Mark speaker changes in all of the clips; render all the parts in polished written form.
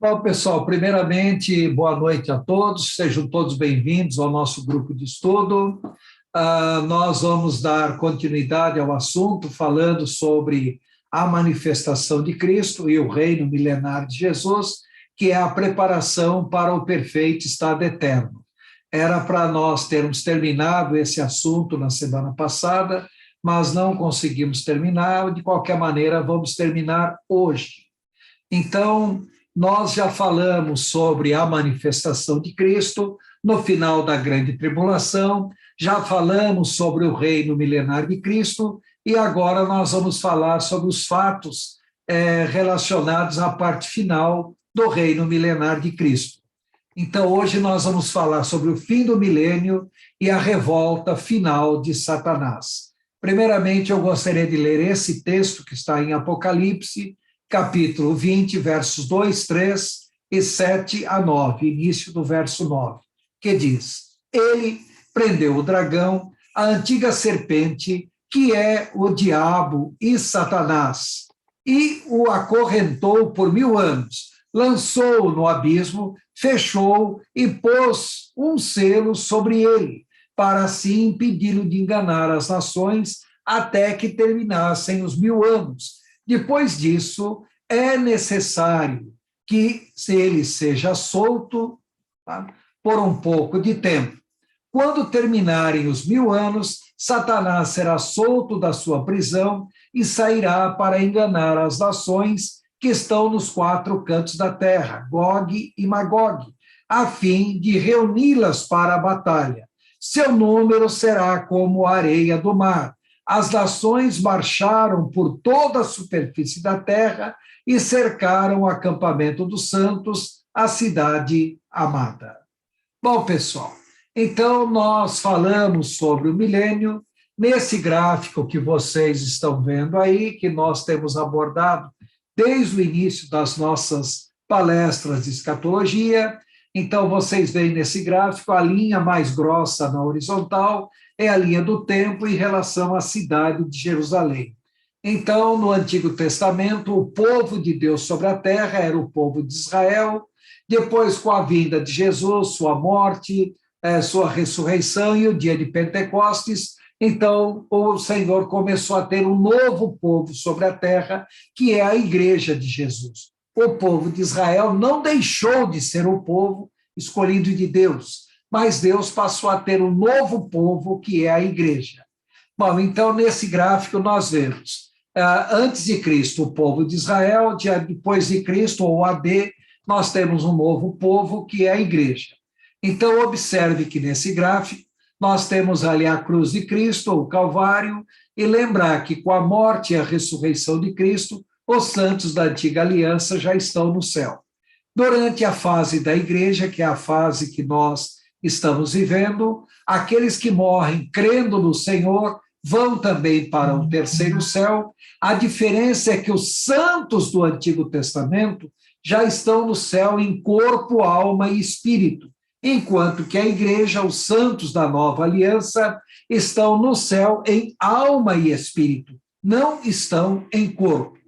Speaker 1: Bom, pessoal, primeiramente, boa noite a todos, sejam todos bem-vindos ao nosso grupo de estudo. Nós vamos dar continuidade ao assunto, falando sobre a manifestação de Cristo e o reino milenar de Jesus, que é a preparação para o perfeito estado eterno. Era para nós termos terminado esse assunto na semana passada, mas não conseguimos terminar, de qualquer maneira, vamos terminar hoje. Então, nós já falamos sobre a manifestação de Cristo no final da grande tribulação, já falamos sobre o reino milenar de Cristo, e agora nós vamos falar sobre os fatos relacionados à parte final do reino milenar de Cristo. Então, hoje nós vamos falar sobre o fim do milênio e a revolta final de Satanás. Primeiramente, eu gostaria de ler esse texto que está em Apocalipse, capítulo 20, versos 2, 3 e 7 a 9, início do verso 9, que diz: Ele prendeu o dragão, a antiga serpente, que é o diabo e Satanás, e o acorrentou por 1000 anos, lançou-o no abismo, fechou e pôs um selo sobre ele, para assim impedi-lo de enganar as nações até que terminassem os 1000 anos. Depois disso, é necessário que ele seja solto, tá, por um pouco de tempo. Quando terminarem os 1000 anos, Satanás será solto da sua prisão e sairá para enganar as nações que estão nos 4 cantos da terra, Gog e Magog, a fim de reuni-las para a batalha. Seu número será como a areia do mar. As nações marcharam por toda a superfície da terra e cercaram o acampamento dos santos, a cidade amada. Bom, pessoal, então nós falamos sobre o milênio. Nesse gráfico que vocês estão vendo aí, que nós temos abordado desde o início das nossas palestras de escatologia. Então, vocês veem nesse gráfico a linha mais grossa na horizontal, é a linha do tempo em relação à cidade de Jerusalém. Então, no Antigo Testamento, o povo de Deus sobre a terra era o povo de Israel. Depois, com a vinda de Jesus, sua morte, sua ressurreição e o dia de Pentecostes, então o Senhor começou a ter um novo povo sobre a terra, que é a igreja de Jesus. O povo de Israel não deixou de ser o povo escolhido de Deus, mas Deus passou a ter um novo povo, que é a igreja. Bom, então, nesse gráfico nós vemos, antes de Cristo, o povo de Israel, depois de Cristo, ou AD, nós temos um novo povo, que é a igreja. Então, observe que nesse gráfico, nós temos ali a cruz de Cristo, o Calvário, e lembrar que com a morte e a ressurreição de Cristo, os santos da antiga aliança já estão no céu. Durante a fase da igreja, que é a fase que nós estamos vivendo, aqueles que morrem crendo no Senhor vão também para o terceiro céu. A diferença é que os santos do Antigo Testamento já estão no céu em corpo, alma e espírito, enquanto que a igreja, os santos da nova aliança, estão no céu em alma e espírito, não estão em corpo.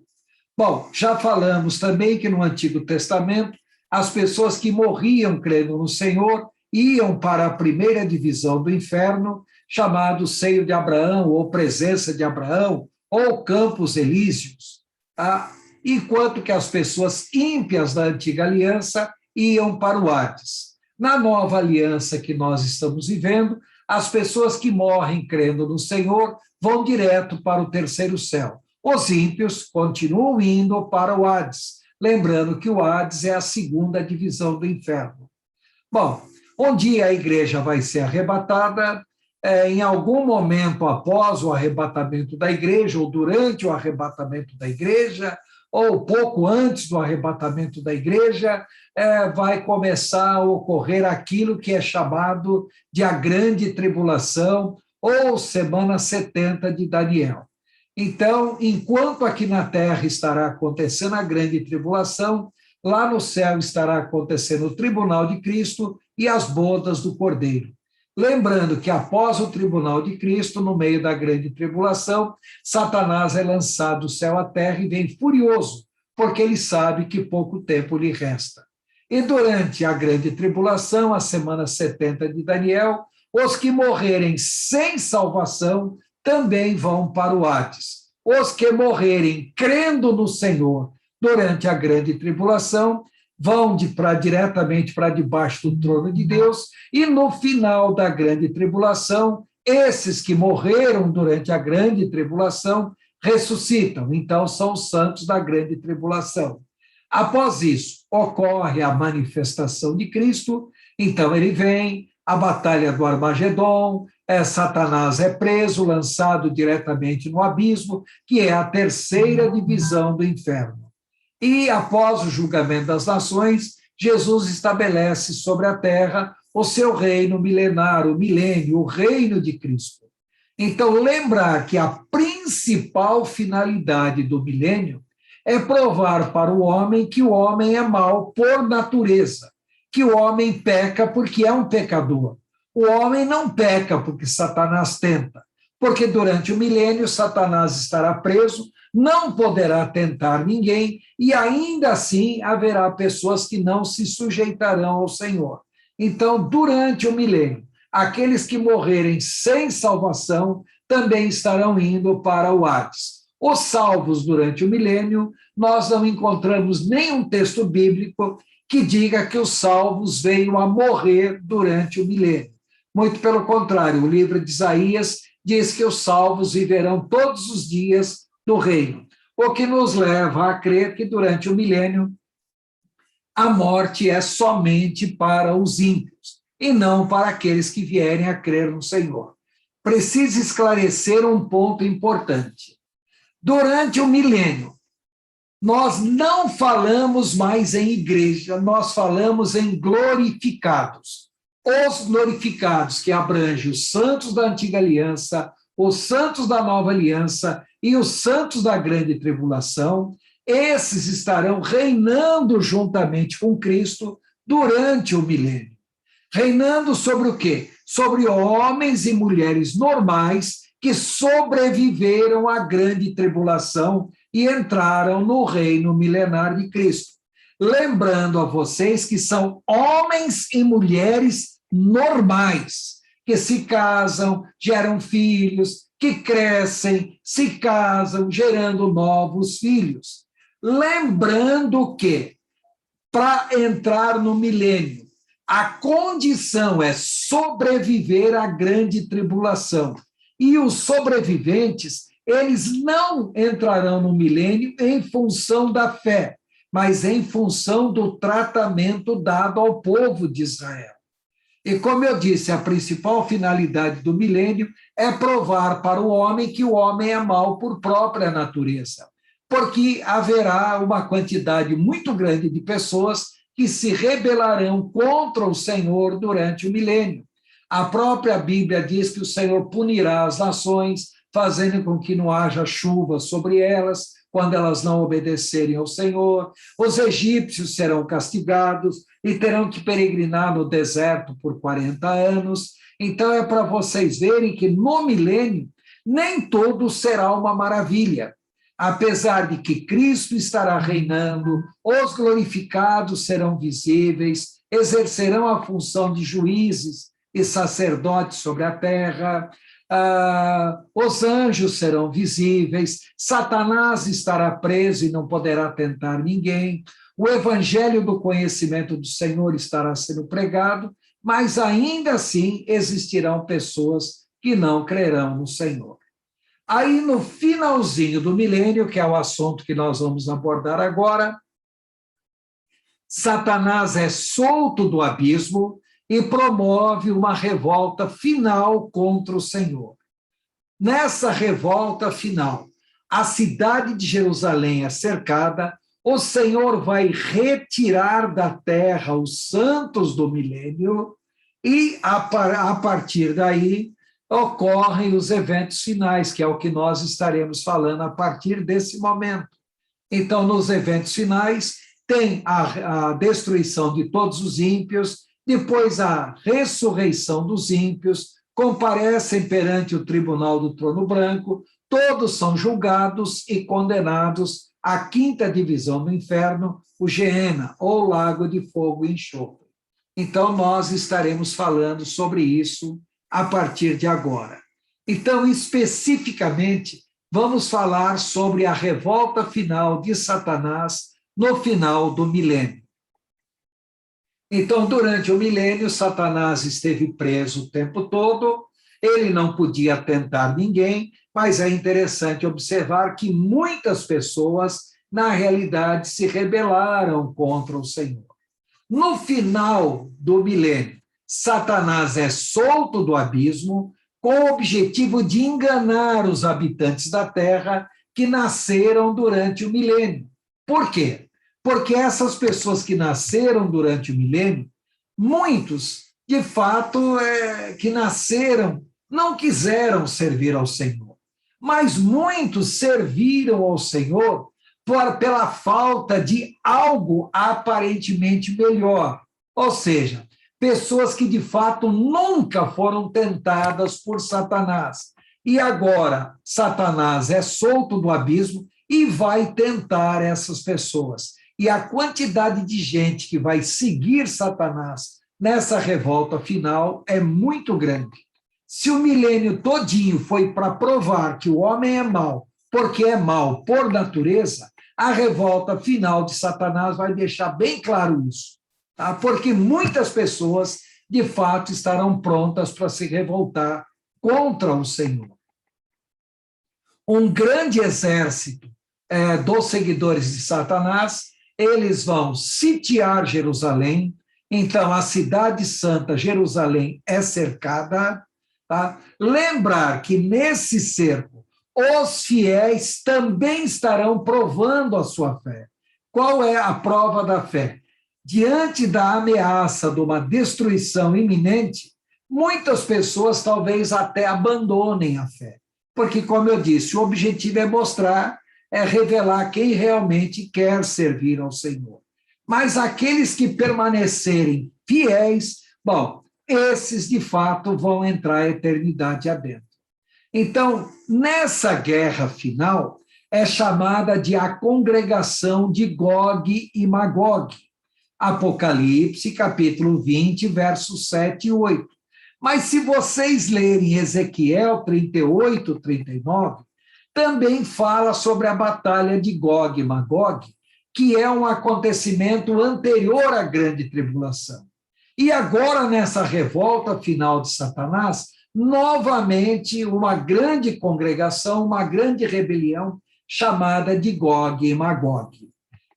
Speaker 1: Bom, já falamos também que no Antigo Testamento, as pessoas que morriam crendo no Senhor iam para a primeira divisão do inferno, chamado seio de Abraão, ou presença de Abraão, ou campos elíseos, tá? Enquanto que as pessoas ímpias da antiga aliança iam para o Hades. Na nova aliança que nós estamos vivendo, as pessoas que morrem crendo no Senhor vão direto para o terceiro céu. Os ímpios continuam indo para o Hades, lembrando que o Hades é a segunda divisão do inferno. Bom, um dia a igreja vai ser arrebatada, em algum momento após o arrebatamento da igreja, ou durante o arrebatamento da igreja, ou pouco antes do arrebatamento da igreja, vai começar a ocorrer aquilo que é chamado de a grande tribulação, ou semana 70 de Daniel. Então, enquanto aqui na terra estará acontecendo a grande tribulação, lá no céu estará acontecendo o tribunal de Cristo e as bodas do Cordeiro. Lembrando que após o tribunal de Cristo, no meio da grande tribulação, Satanás é lançado do céu à terra e vem furioso porque ele sabe que pouco tempo lhe resta. E durante a grande tribulação, a semana 70 de Daniel, os que morrerem sem salvação também vão para o Hades. Os que morrerem crendo no Senhor durante a grande tribulação vão diretamente para debaixo do trono de Deus, e no final da grande tribulação, esses que morreram durante a grande tribulação ressuscitam. Então, são os santos da grande tribulação. Após isso, ocorre a manifestação de Cristo, então ele vem, a batalha do Armagedon, Satanás é preso, lançado diretamente no abismo, que é a terceira divisão do inferno. E após o julgamento das nações, Jesus estabelece sobre a terra o seu reino milenar, o milênio, o reino de Cristo. Então, lembrar que a principal finalidade do milênio é provar para o homem que o homem é mau por natureza, que o homem peca porque é um pecador. O homem não peca porque Satanás tenta, porque durante o milênio Satanás estará preso, não poderá tentar ninguém, e ainda assim haverá pessoas que não se sujeitarão ao Senhor. Então, durante o milênio, aqueles que morrerem sem salvação também estarão indo para o Hades. Os salvos durante o milênio, nós não encontramos nenhum texto bíblico que diga que os salvos venham a morrer durante o milênio. Muito pelo contrário, o livro de Isaías diz que os salvos viverão todos os dias do reino, o que nos leva a crer que durante o milênio a morte é somente para os ímpios e não para aqueles que vierem a crer no Senhor. Preciso esclarecer um ponto importante. Durante o milênio, nós não falamos mais em igreja, nós falamos em glorificados. Os glorificados, que abrangem os santos da antiga aliança, os santos da nova aliança e os santos da grande tribulação, esses estarão reinando juntamente com Cristo durante o milênio. Reinando sobre o quê? Sobre homens e mulheres normais que sobreviveram à grande tribulação e entraram no reino milenar de Cristo. Lembrando a vocês que são homens e mulheres normais, que se casam, geram filhos, que crescem, se casam, gerando novos filhos. Lembrando que, para entrar no milênio, a condição é sobreviver à grande tribulação. E os sobreviventes, eles não entrarão no milênio em função da fé, mas em função do tratamento dado ao povo de Israel. E como eu disse, a principal finalidade do milênio é provar para o homem que o homem é mau por própria natureza, porque haverá uma quantidade muito grande de pessoas que se rebelarão contra o Senhor durante o milênio. A própria Bíblia diz que o Senhor punirá as nações, fazendo com que não haja chuva sobre elas, quando elas não obedecerem ao Senhor. Os egípcios serão castigados e terão que peregrinar no deserto por 40 anos. Então, é para vocês verem que no milênio, nem tudo será uma maravilha. Apesar de que Cristo estará reinando, os glorificados serão visíveis, exercerão a função de juízes e sacerdotes sobre a terra, os anjos serão visíveis, Satanás estará preso e não poderá tentar ninguém, o evangelho do conhecimento do Senhor estará sendo pregado, mas ainda assim existirão pessoas que não crerão no Senhor. Aí, no finalzinho do milênio, que é o assunto que nós vamos abordar agora, Satanás é solto do abismo e promove uma revolta final contra o Senhor. Nessa revolta final, a cidade de Jerusalém é cercada, o Senhor vai retirar da terra os santos do milênio e, a partir daí, ocorrem os eventos finais, que é o que nós estaremos falando a partir desse momento. Então, nos eventos finais, tem a destruição de todos os ímpios, depois a ressurreição dos ímpios, comparecem perante o tribunal do trono branco, todos são julgados e condenados a quinta divisão do inferno, o Geena, ou lago de fogo e enxofre. Então, nós estaremos falando sobre isso a partir de agora. Então, especificamente, vamos falar sobre a revolta final de Satanás no final do milênio. Então, durante o milênio, Satanás esteve preso o tempo todo, ele não podia tentar ninguém, mas é interessante observar que muitas pessoas, na realidade, se rebelaram contra o Senhor. No final do milênio, Satanás é solto do abismo com o objetivo de enganar os habitantes da Terra que nasceram durante o milênio. Por quê? Porque essas pessoas que nasceram durante o milênio, muitos, de fato, que nasceram, não quiseram servir ao Senhor, mas muitos serviram ao Senhor pela falta de algo aparentemente melhor. Ou seja, pessoas que de fato nunca foram tentadas por Satanás. E agora Satanás é solto do abismo e vai tentar essas pessoas. E a quantidade de gente que vai seguir Satanás nessa revolta final é muito grande. Se o milênio todinho foi para provar que o homem é mau, porque é mau por natureza, a revolta final de Satanás vai deixar bem claro isso, tá? Porque muitas pessoas, de fato, estarão prontas para se revoltar contra o Senhor. Um grande exército dos seguidores de Satanás, eles vão sitiar Jerusalém, então a cidade santa, Jerusalém, é cercada, tá? Lembrar que nesse cerco, os fiéis também estarão provando a sua fé. Qual é a prova da fé? Diante da ameaça de uma destruição iminente, muitas pessoas talvez até abandonem a fé. Porque, como eu disse, o objetivo é mostrar, é revelar quem realmente quer servir ao Senhor. Mas aqueles que permanecerem fiéis, bom, esses de fato vão entrar a eternidade adentro. Então, nessa guerra final, é chamada de a congregação de Gog e Magog. Apocalipse, capítulo 20, versos 7 e 8. Mas se vocês lerem Ezequiel 38, 39, também fala sobre a batalha de Gog e Magog, que é um acontecimento anterior à grande tribulação. E agora, nessa revolta final de Satanás, novamente uma grande congregação, uma grande rebelião chamada de Gog e Magog.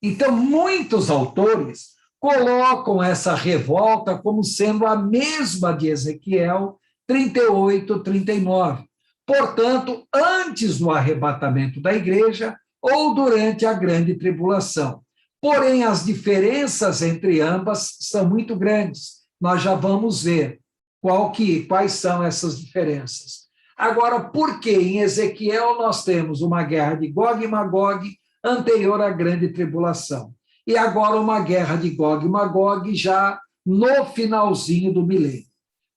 Speaker 1: Então, muitos autores colocam essa revolta como sendo a mesma de Ezequiel 38, 39. Portanto, antes do arrebatamento da igreja ou durante a grande tribulação. Porém, as diferenças entre ambas são muito grandes. Nós já vamos ver quais são essas diferenças. Agora, por que em Ezequiel nós temos uma guerra de Gog e Magog anterior à grande tribulação? E agora uma guerra de Gog e Magog já no finalzinho do milênio.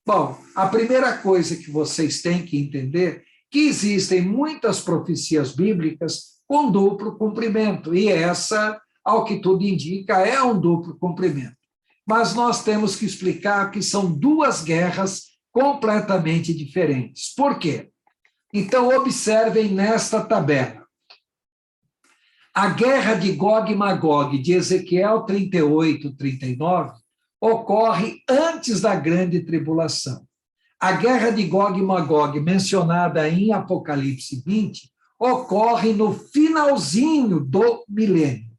Speaker 1: Bom, a primeira coisa que vocês têm que entender é que existem muitas profecias bíblicas com duplo cumprimento, e essa, ao que tudo indica, é um duplo cumprimento. Mas nós temos que explicar que são duas guerras completamente diferentes. Por quê? Então, observem nesta tabela. A guerra de Gog e Magog, de Ezequiel 38, 39, ocorre antes da grande tribulação. A guerra de Gog e Magog, mencionada em Apocalipse 20, ocorre no finalzinho do milênio.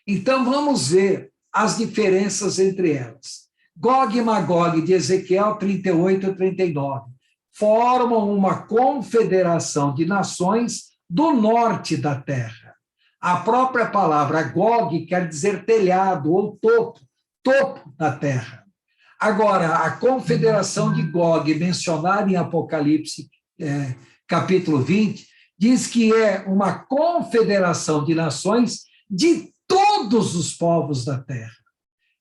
Speaker 1: Então, vamos ver as diferenças entre elas. Gog e Magog, de Ezequiel 38 e 39, formam uma confederação de nações do norte da terra. A própria palavra Gog quer dizer telhado ou topo da terra. Agora, a confederação de Gog, mencionada em Apocalipse, capítulo 20, diz que é uma confederação de nações de todos os povos da terra.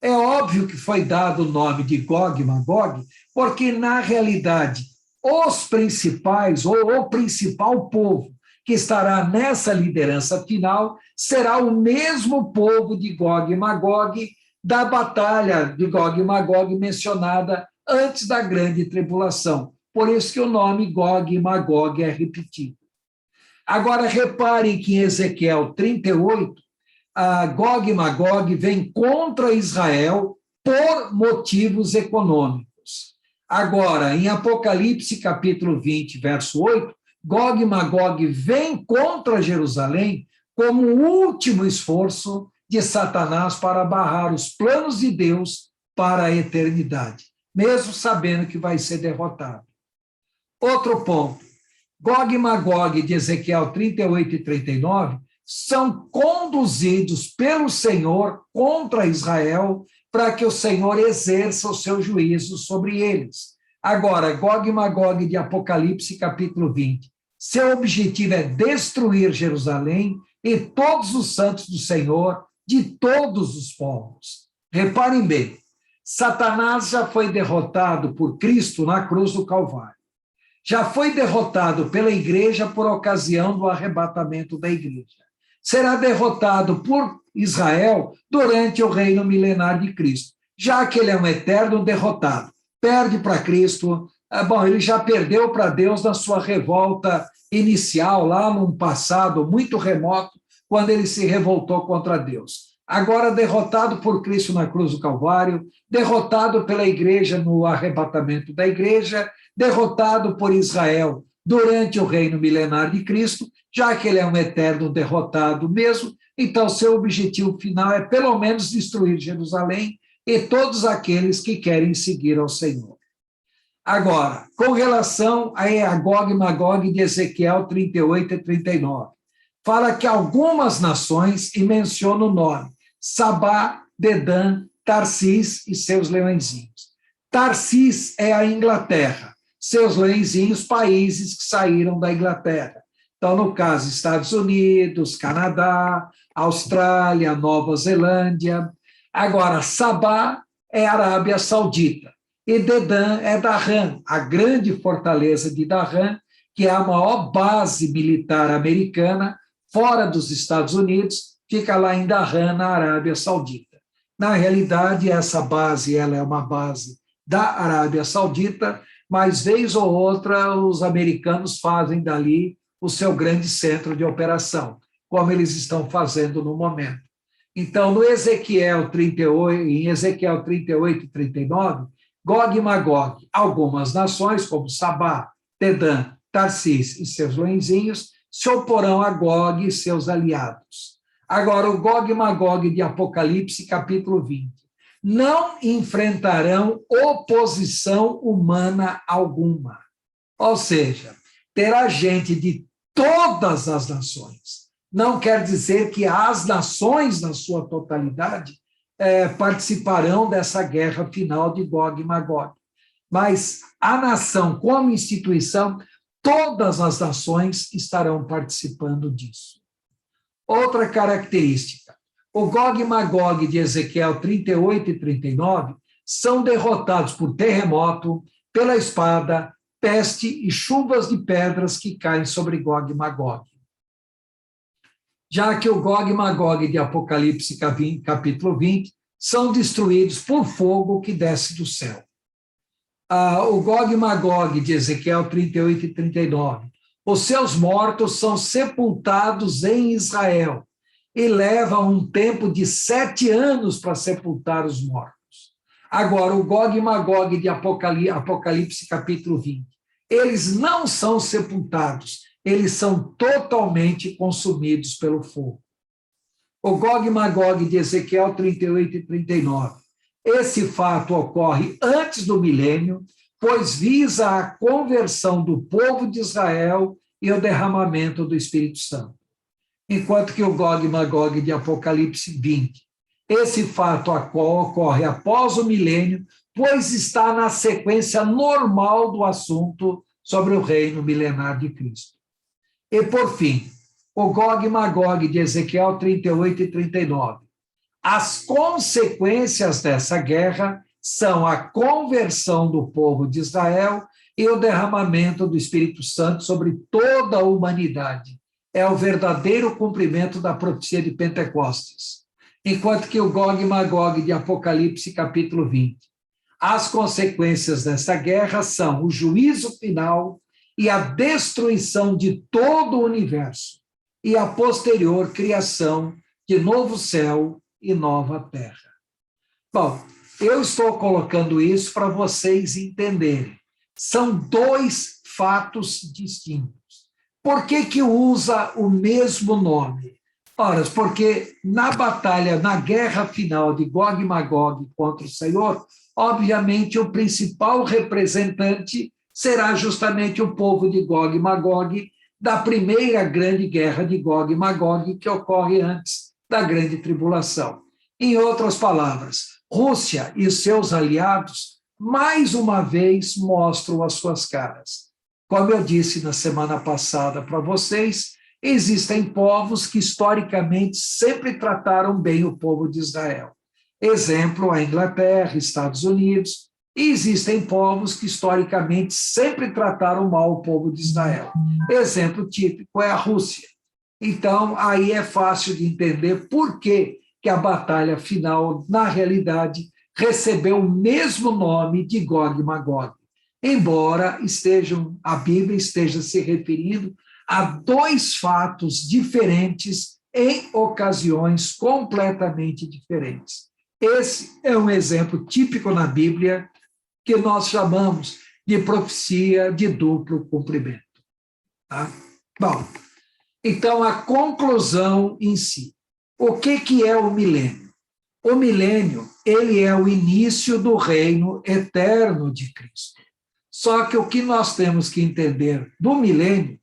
Speaker 1: É óbvio que foi dado o nome de Gog e Magog, porque, na realidade, os principais, ou o principal povo que estará nessa liderança final será o mesmo povo de Gog e Magog da batalha de Gog e Magog mencionada antes da grande tribulação. Por isso que o nome Gog e Magog é repetido. Agora, reparem que em Ezequiel 38, Gog e Magog vem contra Israel por motivos econômicos. Agora, em Apocalipse, capítulo 20, verso 8, Gog e Magog vem contra Jerusalém como o último esforço de Satanás para barrar os planos de Deus para a eternidade, mesmo sabendo que vai ser derrotado. Outro ponto, Gog e Magog de Ezequiel 38 e 39 são conduzidos pelo Senhor contra Israel para que o Senhor exerça o seu juízo sobre eles. Agora, Gog e Magog de Apocalipse, capítulo 20, seu objetivo é destruir Jerusalém e todos os santos do Senhor de todos os povos. Reparem bem, Satanás já foi derrotado por Cristo na cruz do Calvário. Já foi derrotado pela igreja por ocasião do arrebatamento da igreja. Será derrotado por Israel durante o reino milenar de Cristo, já que ele é um eterno derrotado. Perde para Cristo, ele já perdeu para Deus na sua revolta inicial, lá num passado muito remoto, quando ele se revoltou contra Deus. Agora derrotado por Cristo na cruz do Calvário, derrotado pela igreja no arrebatamento da igreja, derrotado por Israel durante o reino milenar de Cristo, já que ele é um eterno derrotado mesmo, então seu objetivo final é pelo menos destruir Jerusalém e todos aqueles que querem seguir ao Senhor. Agora, com relação a Gog e Magog de Ezequiel 38 e 39, fala que algumas nações, e menciona o nome, Sabá, Dedã, Tarsis e seus leõezinhos. Tarsis é a Inglaterra, seus leõezinhos, países que saíram da Inglaterra. Então, no caso, Estados Unidos, Canadá, Austrália, Nova Zelândia. Agora, Sabá é a Arábia Saudita e Dedã é Dhahran, a grande fortaleza de Dhahran, que é a maior base militar americana fora dos Estados Unidos, fica lá em Dhahran, na Arábia Saudita. Na realidade, essa base ela é uma base da Arábia Saudita, mas, vez ou outra, os americanos fazem dali o seu grande centro de operação, como eles estão fazendo no momento. Então, no Ezequiel 38, em Ezequiel 38 e 39, Gog e Magog, algumas nações, como Sabá, Dedã, Tarsis e seus leõezinhos, se oporão a Gog e seus aliados. Agora, o Gog e Magog de Apocalipse, capítulo 20. Não enfrentarão oposição humana alguma. Ou seja, terá gente de todas as nações. Não quer dizer que as nações, na sua totalidade, participarão dessa guerra final de Gog e Magog. Mas a nação, como instituição, todas as nações estarão participando disso. Outra característica, o Gog e Magog de Ezequiel 38 e 39 são derrotados por terremoto, pela espada, peste e chuvas de pedras que caem sobre Gog e Magog. Já que o Gog e Magog de Apocalipse capítulo 20 são destruídos por fogo que desce do céu. O Gog e Magog de Ezequiel 38 e 39, os seus mortos são sepultados em Israel e levam um tempo de 7 anos para sepultar os mortos. Agora, o Gog e Magog de Apocalipse capítulo 20, eles não são sepultados, eles são totalmente consumidos pelo fogo. O Gog e Magog de Ezequiel 38 e 39, esse fato ocorre antes do milênio, pois visa a conversão do povo de Israel e o derramamento do Espírito Santo. Enquanto que o Gog e Magog de Apocalipse 20, esse fato ocorre após o milênio, pois está na sequência normal do assunto sobre o reino milenar de Cristo. E, por fim, o Gog e Magog de Ezequiel 38 e 39. As consequências dessa guerra são a conversão do povo de Israel e o derramamento do Espírito Santo sobre toda a humanidade, é o verdadeiro cumprimento da profecia de Pentecostes, enquanto que o Gog e Magog de Apocalipse, capítulo 20. As consequências dessa guerra são o juízo final e a destruição de todo o universo e a posterior criação de novo céu e nova terra. Bom, eu estou colocando isso para vocês entenderem. São dois fatos distintos. Por que usa o mesmo nome? Ora, porque na batalha, na guerra final de Gog e Magog contra o Senhor, obviamente o principal representante será justamente o povo de Gog e Magog, da primeira grande guerra de Gog e Magog, que ocorre antes da grande tribulação. Em outras palavras, Rússia e seus aliados, mais uma vez, mostram as suas caras. Como eu disse na semana passada para vocês, existem povos que historicamente sempre trataram bem o povo de Israel. Exemplo, a Inglaterra, Estados Unidos. E existem povos que historicamente sempre trataram mal o povo de Israel. Exemplo típico é a Rússia. Então, aí é fácil de entender por que a batalha final, na realidade, recebeu o mesmo nome de Gog e Magog. Embora a Bíblia esteja se referindo a dois fatos diferentes em ocasiões completamente diferentes. Esse é um exemplo típico na Bíblia que nós chamamos de profecia de duplo cumprimento. Tá? Bom, então a conclusão em si. O que é o milênio? O milênio, ele é o início do reino eterno de Cristo. Só que o que nós temos que entender do milênio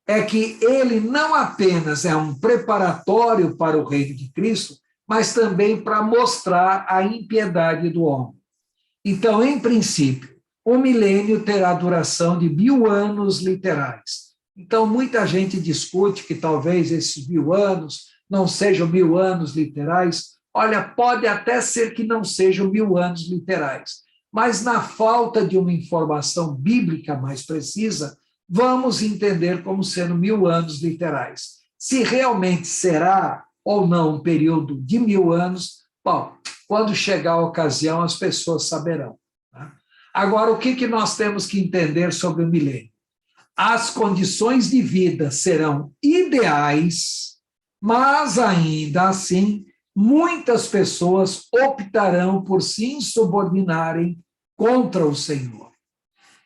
Speaker 1: é que ele não apenas é um preparatório para o reino de Cristo, mas também para mostrar a impiedade do homem. Então, em princípio, o milênio terá duração de 1000 anos literais. Então, muita gente discute que talvez esses 1000 anos não sejam 1000 anos literais. Olha, pode até ser que não sejam 1000 anos literais, mas na falta de uma informação bíblica mais precisa, vamos entender como sendo 1000 anos literais. Se realmente será ou não um período de 1000 anos, bom, quando chegar a ocasião, as pessoas saberão. Tá? Agora, o que nós temos que entender sobre o milênio? As condições de vida serão ideais, mas ainda assim, muitas pessoas optarão por se insubordinarem contra o Senhor.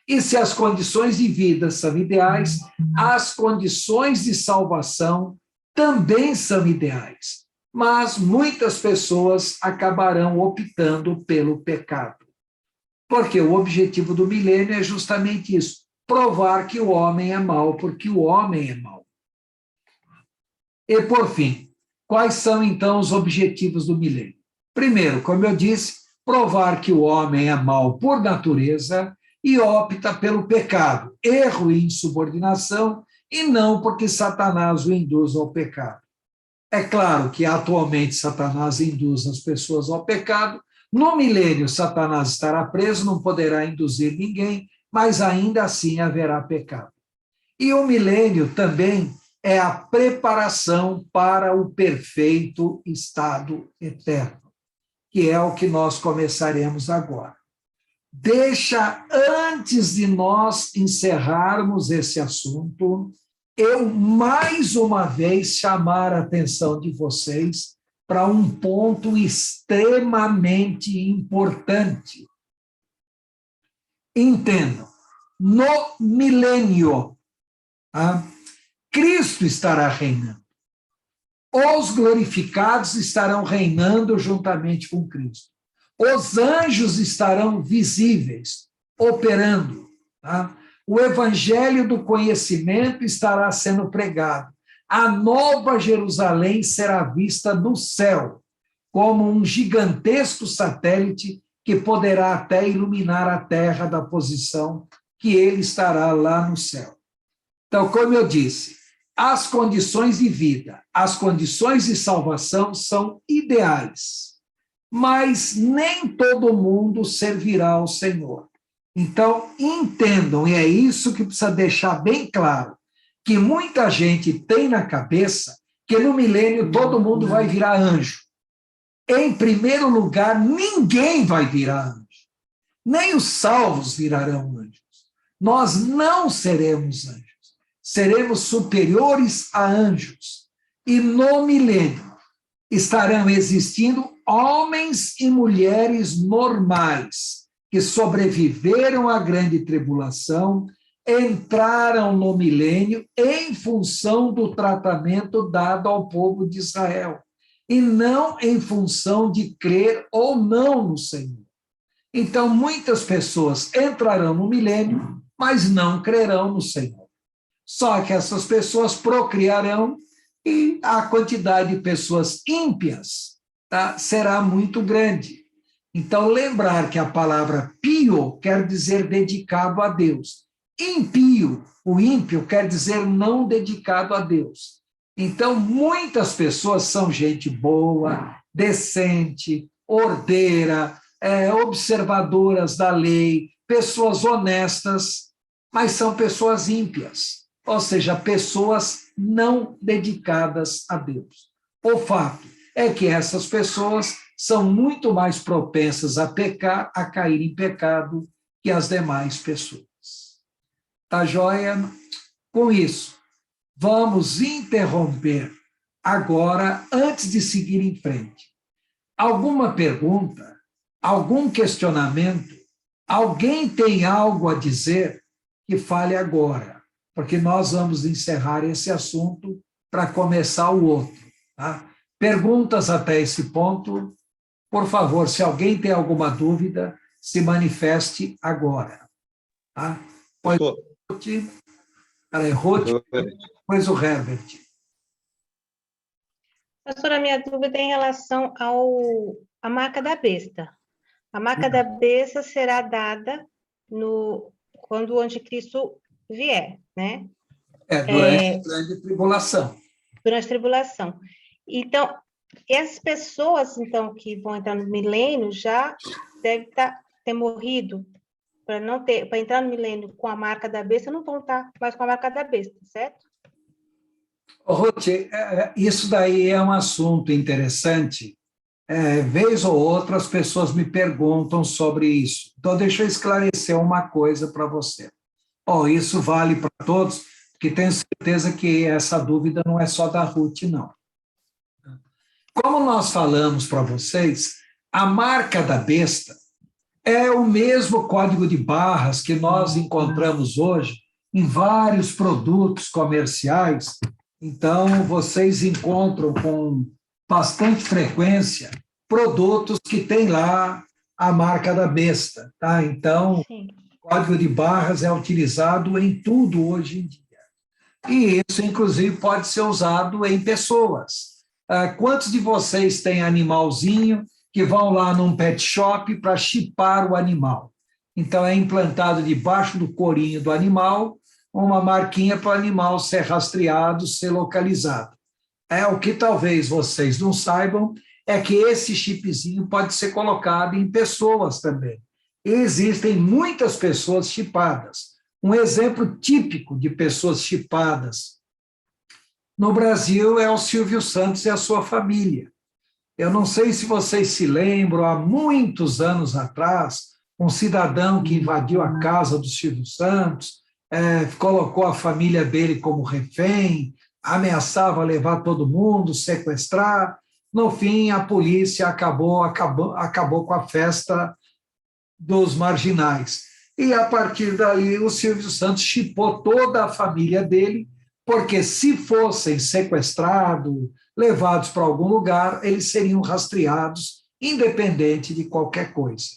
Speaker 1: E se as condições de vida são ideais, as condições de salvação também são ideais. Mas muitas pessoas acabarão optando pelo pecado. Porque o objetivo do milênio é justamente isso, provar que o homem é mau, porque o homem é mau. E, por fim, quais são, então, os objetivos do milênio? Primeiro, como eu disse, provar que o homem é mau por natureza e opta pelo pecado, erro e insubordinação, e não porque Satanás o induz ao pecado. É claro que atualmente Satanás induz as pessoas ao pecado. No milênio, Satanás estará preso, não poderá induzir ninguém, mas ainda assim haverá pecado. E o milênio também é a preparação para o perfeito estado eterno, que é o que nós começaremos agora. Deixa, antes de nós encerrarmos esse assunto, eu mais uma vez chamar a atenção de vocês para um ponto extremamente importante. Entendam, no milênio, Cristo estará reinando. Os glorificados estarão reinando juntamente com Cristo. Os anjos estarão visíveis, operando. Tá? O evangelho do conhecimento estará sendo pregado. A nova Jerusalém será vista no céu, como um gigantesco satélite que poderá até iluminar a terra da posição que ele estará lá no céu. Então, como eu disse, as condições de vida, as condições de salvação são ideais, mas nem todo mundo servirá ao Senhor. Então, entendam, e é isso que precisa deixar bem claro, que muita gente tem na cabeça que no milênio todo mundo vai virar anjo. Em primeiro lugar, ninguém vai virar anjo. Nem os salvos virarão anjos. Nós não seremos anjos. Seremos superiores a anjos. E no milênio estarão existindo homens e mulheres normais que sobreviveram à grande tribulação, entraram no milênio em função do tratamento dado ao povo de Israel, e não em função de crer ou não no Senhor. Então, muitas pessoas entrarão no milênio, mas não crerão no Senhor. Só que essas pessoas procriarão e a quantidade de pessoas ímpias, tá, será muito grande. Então, lembrar que a palavra pio quer dizer dedicado a Deus. Impio, o ímpio, quer dizer não dedicado a Deus. Então, muitas pessoas são gente boa, decente, ordeira, observadoras da lei, pessoas honestas, mas são pessoas ímpias, ou seja, pessoas não dedicadas a Deus. O fato é que essas pessoas são muito mais propensas a pecar, a cair em pecado, que as demais pessoas. Tá joia? Com isso, vamos interromper agora, antes de seguir em frente. Alguma pergunta? Algum questionamento? Alguém tem algo a dizer? Que fale agora, porque nós vamos encerrar esse assunto para começar o outro. Tá? Perguntas até esse ponto? Por favor, se alguém tem alguma dúvida, se manifeste agora. Tá? Pois depois o Herbert.
Speaker 2: Pastora, a minha dúvida é em relação à marca da besta. A marca da besta será dada quando o anticristo vier, né?
Speaker 1: Durante a grande tribulação.
Speaker 2: Durante a tribulação. Então, essas pessoas, então, que vão entrar no milênio já devem ter morrido para entrar no milênio com a marca da besta, não vão estar mais com a marca da besta, certo?
Speaker 1: Ruth, isso daí é um assunto interessante. Vez ou outra as pessoas me perguntam sobre isso. Então, deixa eu esclarecer uma coisa para você. Isso vale para todos, porque tenho certeza que essa dúvida não é só da Ruth, não. Como nós falamos para vocês, a marca da besta é o mesmo código de barras que nós encontramos hoje em vários produtos comerciais. Então, vocês encontram com bastante frequência produtos que têm lá a marca da besta. Tá? Então, o código de barras é utilizado em tudo hoje em dia. E isso, inclusive, pode ser usado em pessoas. Quantos de vocês têm animalzinho que vão lá num pet shop para chipar o animal? Então, é implantado debaixo do corinho do animal uma marquinha para o animal ser rastreado, ser localizado. O que talvez vocês não saibam é que esse chipzinho pode ser colocado em pessoas também. E existem muitas pessoas chipadas. Um exemplo típico de pessoas chipadas no Brasil é o Silvio Santos e a sua família. Eu não sei se vocês se lembram, há muitos anos atrás, um cidadão que invadiu a casa do Silvio Santos, colocou a família dele como refém, ameaçava levar todo mundo, sequestrar. No fim, a polícia acabou com a festa dos marginais. E, a partir daí, o Silvio Santos chipou toda a família dele, porque se fossem sequestrados, levados para algum lugar, eles seriam rastreados, independente de qualquer coisa.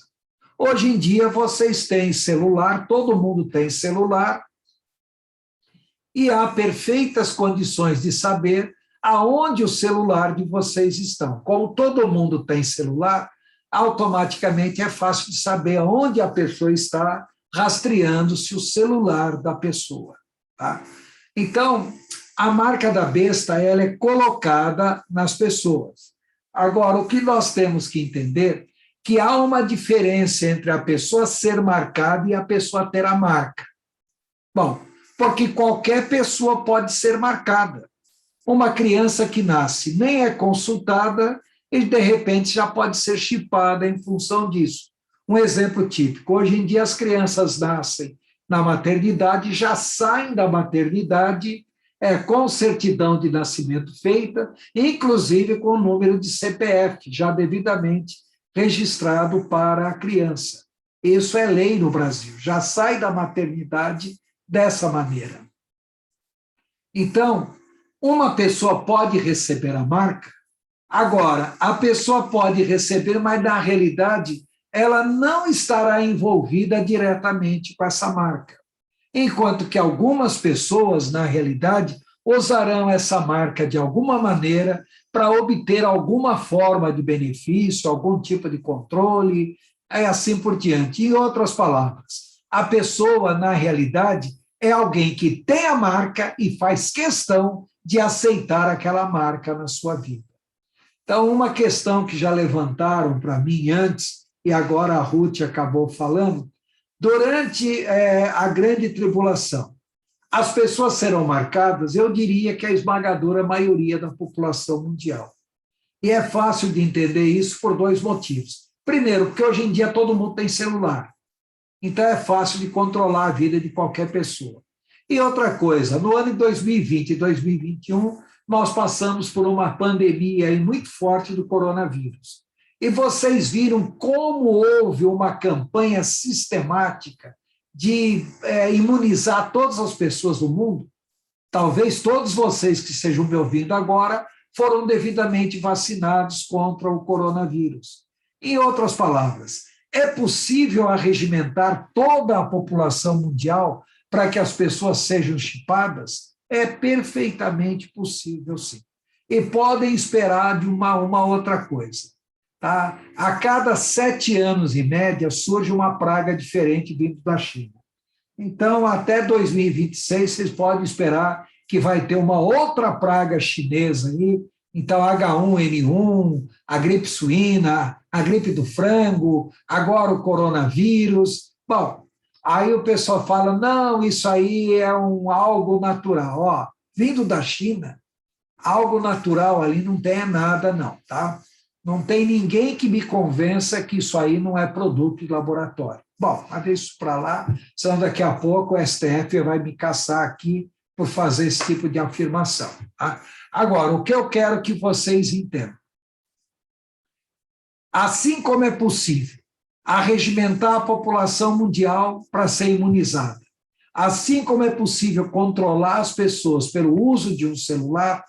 Speaker 1: Hoje em dia, vocês têm celular, todo mundo tem celular, e há perfeitas condições de saber aonde o celular de vocês estão. Como todo mundo tem celular, automaticamente é fácil de saber aonde a pessoa está, rastreando-se o celular da pessoa. Tá? Então, a marca da besta ela é colocada nas pessoas. Agora, o que nós temos que entender é que há uma diferença entre a pessoa ser marcada e a pessoa ter a marca. Bom, porque qualquer pessoa pode ser marcada. Uma criança que nasce nem é consultada e, de repente, já pode ser chipada em função disso. Um exemplo típico: hoje em dia as crianças nascem na maternidade, já saem da maternidade com certidão de nascimento feita, inclusive com o número de CPF, já devidamente registrado para a criança. Isso é lei no Brasil, já sai da maternidade dessa maneira. Então, uma pessoa pode receber a marca, agora, a pessoa pode receber, mas na realidade ela não estará envolvida diretamente com essa marca. Enquanto que algumas pessoas, na realidade, usarão essa marca de alguma maneira para obter alguma forma de benefício, algum tipo de controle, assim por diante. Em outras palavras, a pessoa, na realidade, é alguém que tem a marca e faz questão de aceitar aquela marca na sua vida. Então, uma questão que já levantaram para mim antes, e agora a Ruth acabou falando, durante a grande tribulação, as pessoas serão marcadas, eu diria que a esmagadora maioria da população mundial. E é fácil de entender isso por dois motivos. Primeiro, porque hoje em dia todo mundo tem celular. Então é fácil de controlar a vida de qualquer pessoa. E outra coisa, no ano de 2020 e 2021, nós passamos por uma pandemia muito forte do coronavírus. E vocês viram como houve uma campanha sistemática de imunizar todas as pessoas do mundo? Talvez todos vocês que estejam me ouvindo agora foram devidamente vacinados contra o coronavírus. Em outras palavras, é possível arregimentar toda a população mundial para que as pessoas sejam chipadas? É perfeitamente possível, sim. E podem esperar de uma outra coisa. Tá? A cada 7 anos, em média, surge uma praga diferente vindo da China. Então, até 2026, vocês podem esperar que vai ter uma outra praga chinesa aí. Então, H1N1, a gripe suína, a gripe do frango, agora o coronavírus. Bom, aí o pessoal fala, não, isso aí é algo natural. Ó, vindo da China, algo natural ali não tem nada, não, tá? Não tem ninguém que me convença que isso aí não é produto de laboratório. Bom, mas deixa isso para lá, senão daqui a pouco o STF vai me caçar aqui por fazer esse tipo de afirmação. Tá? Agora, o que eu quero que vocês entendam. Assim como é possível arregimentar a população mundial para ser imunizada, assim como é possível controlar as pessoas pelo uso de um celular,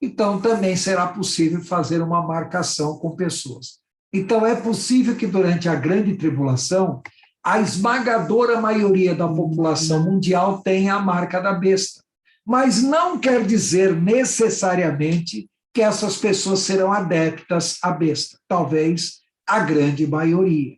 Speaker 1: então também será possível fazer uma marcação com pessoas. Então é possível que durante a grande tribulação, a esmagadora maioria da população mundial tenha a marca da besta. Mas não quer dizer necessariamente que essas pessoas serão adeptas à besta. Talvez a grande maioria.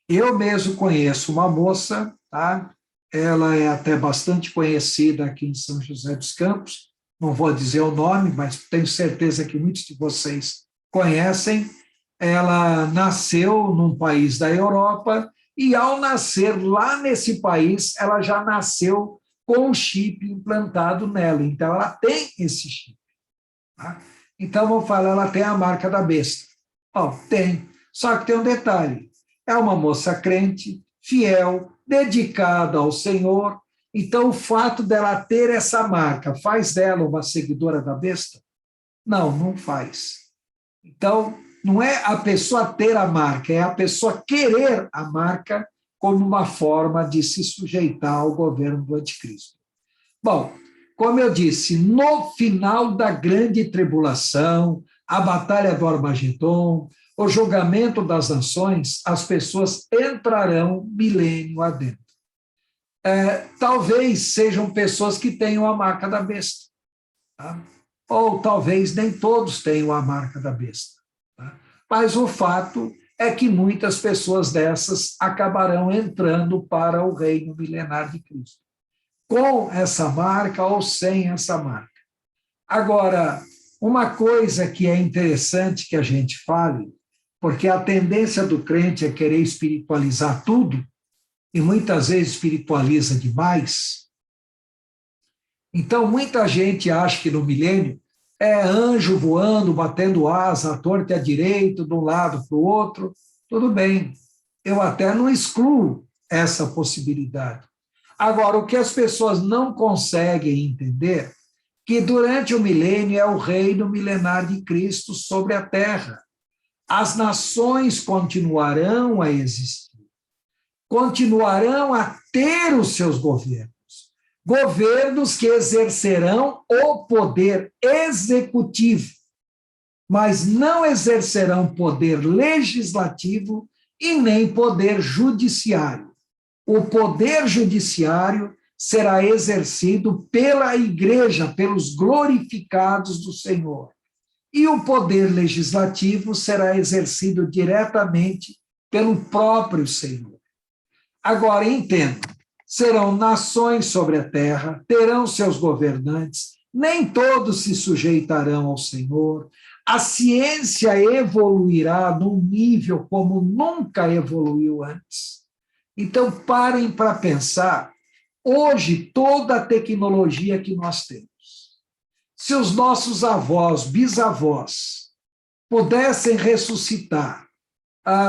Speaker 1: Eu mesmo conheço uma moça, tá? Ela é até bastante conhecida aqui em São José dos Campos, não vou dizer o nome, mas tenho certeza que muitos de vocês conhecem. Ela nasceu num país da Europa e, ao nascer lá nesse país, ela já nasceu com um chip implantado nela. Então, ela tem esse chip. Tá? Então, vou falar, ela tem a marca da besta. Tem. Só que tem um detalhe. É uma moça crente, fiel, dedicada ao Senhor. Então, o fato dela ter essa marca faz dela uma seguidora da besta? Não, não faz. Então, não é a pessoa ter a marca, é a pessoa querer a marca como uma forma de se sujeitar ao governo do anticristo. Bom, como eu disse, no final da grande tribulação, a batalha do Armagedon, o julgamento das nações, as pessoas entrarão milênio adentro. Talvez sejam pessoas que tenham a marca da besta. Tá? Ou talvez nem todos tenham a marca da besta. Tá? Mas o fato é que muitas pessoas dessas acabarão entrando para o reino milenar de Cristo, com essa marca ou sem essa marca. Agora, uma coisa que é interessante que a gente fale, porque a tendência do crente é querer espiritualizar tudo, e muitas vezes espiritualiza demais, Então, muita gente acha que no milênio é anjo voando, batendo asa, à torta e à direita, de um lado para o outro. Tudo bem, eu até não excluo essa possibilidade. Agora, o que as pessoas não conseguem entender que durante o milênio é o reino milenar de Cristo sobre a terra. As nações continuarão a existir, continuarão a ter os seus governos, governos que exercerão o poder executivo, mas não exercerão poder legislativo e nem poder judiciário. O poder judiciário será exercido pela igreja, pelos glorificados do Senhor. E o poder legislativo será exercido diretamente pelo próprio Senhor. Agora, entenda, serão nações sobre a terra, terão seus governantes, nem todos se sujeitarão ao Senhor, a ciência evoluirá num nível como nunca evoluiu antes. Então, parem para pensar, hoje, toda a tecnologia que nós temos, se os nossos avós, bisavós, pudessem ressuscitar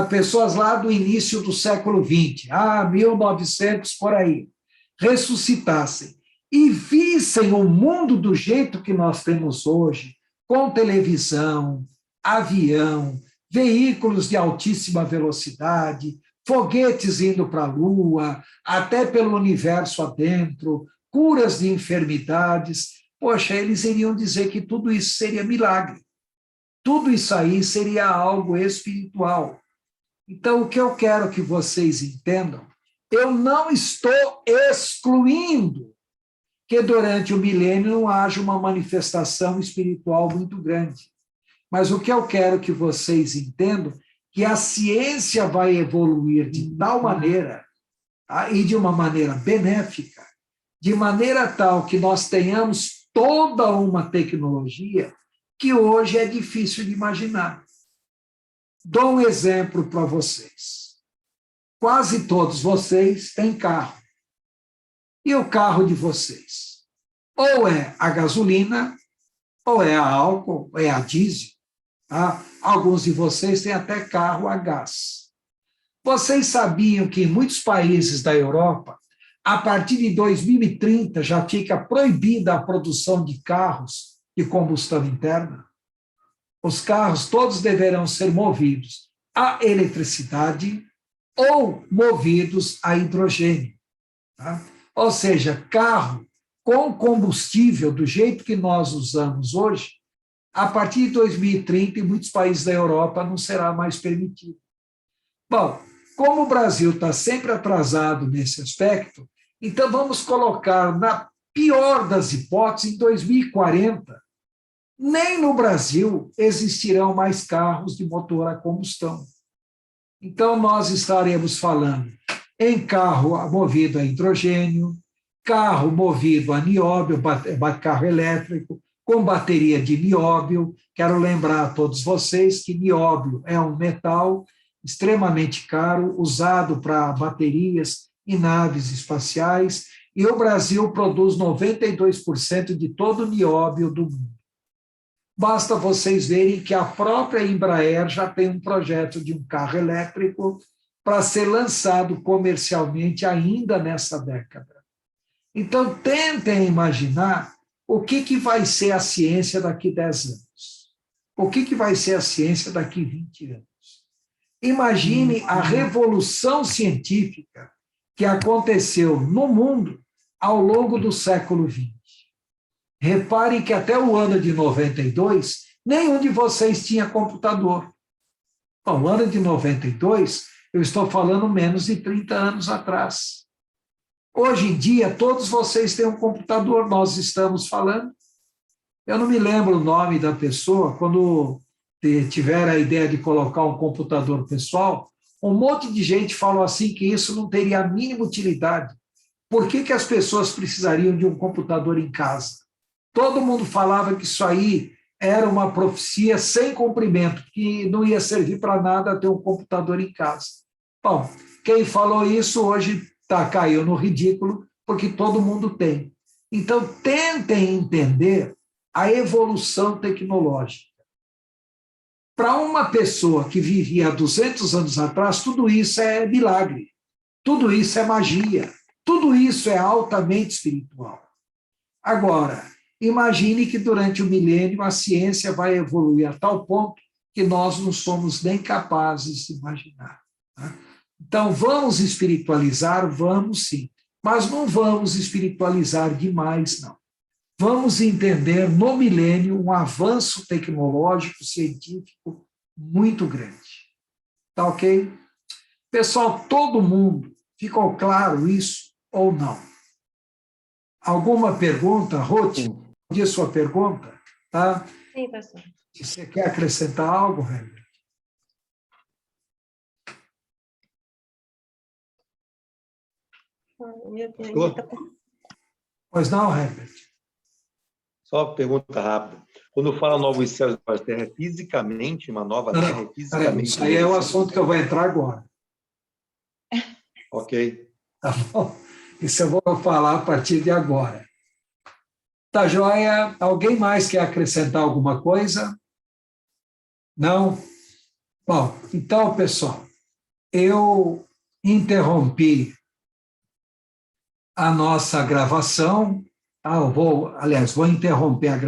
Speaker 1: pessoas lá do início do século XX, 1900, por aí, ressuscitassem e vissem o mundo do jeito que nós temos hoje, com televisão, avião, veículos de altíssima velocidade, foguetes indo para a Lua, até pelo universo adentro, curas de enfermidades, poxa, eles iriam dizer que tudo isso seria milagre. Tudo isso aí seria algo espiritual. Então, o que eu quero que vocês entendam, eu não estou excluindo que durante o milênio não haja uma manifestação espiritual muito grande. Mas o que eu quero que vocês entendam, que a ciência vai evoluir de tal maneira, e de uma maneira benéfica, de maneira tal que nós tenhamos toda uma tecnologia que hoje é difícil de imaginar. Dou um exemplo para vocês. Quase todos vocês têm carro. E o carro de vocês? Ou é a gasolina, ou é a álcool, ou é a diesel. Tá? Alguns de vocês têm até carro a gás. Vocês sabiam que em muitos países da Europa, a partir de 2030, já fica proibida a produção de carros de combustão interna? Os carros todos deverão ser movidos a eletricidade ou movidos a hidrogênio. Tá? Ou seja, carro com combustível, do jeito que nós usamos hoje, a partir de 2030, em muitos países da Europa, não será mais permitido. Bom, como o Brasil está sempre atrasado nesse aspecto, então vamos colocar, na pior das hipóteses, em 2040, nem no Brasil existirão mais carros de motor a combustão. Então, nós estaremos falando em carro movido a hidrogênio, carro movido a nióbio, carro elétrico, com bateria de nióbio. Quero lembrar a todos vocês que nióbio é um metal extremamente caro, usado para baterias e naves espaciais, e o Brasil produz 92% de todo o nióbio do mundo. Basta vocês verem que a própria Embraer já tem um projeto de um carro elétrico para ser lançado comercialmente ainda nessa década. Então, tentem imaginar o que vai ser a ciência daqui a 10 anos. O que vai ser a ciência daqui a 20 anos. Imagine a revolução científica que aconteceu no mundo ao longo do século XX. Reparem que até o ano de 92, nenhum de vocês tinha computador. Bom, o ano de 92, eu estou falando menos de 30 anos atrás. Hoje em dia, todos vocês têm um computador, nós estamos falando. Eu não me lembro o nome da pessoa, quando tiver a ideia de colocar um computador pessoal, um monte de gente falou assim que isso não teria a mínima utilidade. Por que as pessoas precisariam de um computador em casa? Todo mundo falava que isso aí era uma profecia sem cumprimento, que não ia servir para nada ter um computador em casa. Bom, quem falou isso hoje caiu no ridículo, porque todo mundo tem. Então, tentem entender a evolução tecnológica. Para uma pessoa que vivia há 200 anos atrás, tudo isso é milagre, tudo isso é magia, tudo isso é altamente espiritual. Agora, imagine que durante o milênio a ciência vai evoluir a tal ponto que nós não somos nem capazes de imaginar. Tá? Então, vamos espiritualizar? Vamos sim, mas não vamos espiritualizar demais, não. Vamos entender no milênio um avanço tecnológico, científico muito grande. Tá ok? Pessoal, todo mundo, ficou claro isso ou não? Alguma pergunta, Ruth? Diz sua pergunta, tá?
Speaker 2: Sim, pastor.
Speaker 1: Você quer acrescentar algo, Herbert? Pois não, Herbert?
Speaker 3: Só uma pergunta rápida. Quando fala novos céus e novas terras, é fisicamente uma nova terra? É fisicamente
Speaker 1: isso aí é o assunto que eu vou entrar agora.
Speaker 3: Ok.
Speaker 1: Tá bom? Isso eu vou falar a partir de agora. Tá joia? Alguém mais quer acrescentar alguma coisa? Não? Bom, então, pessoal, eu interrompi a nossa gravação. Vou interromper a gravação.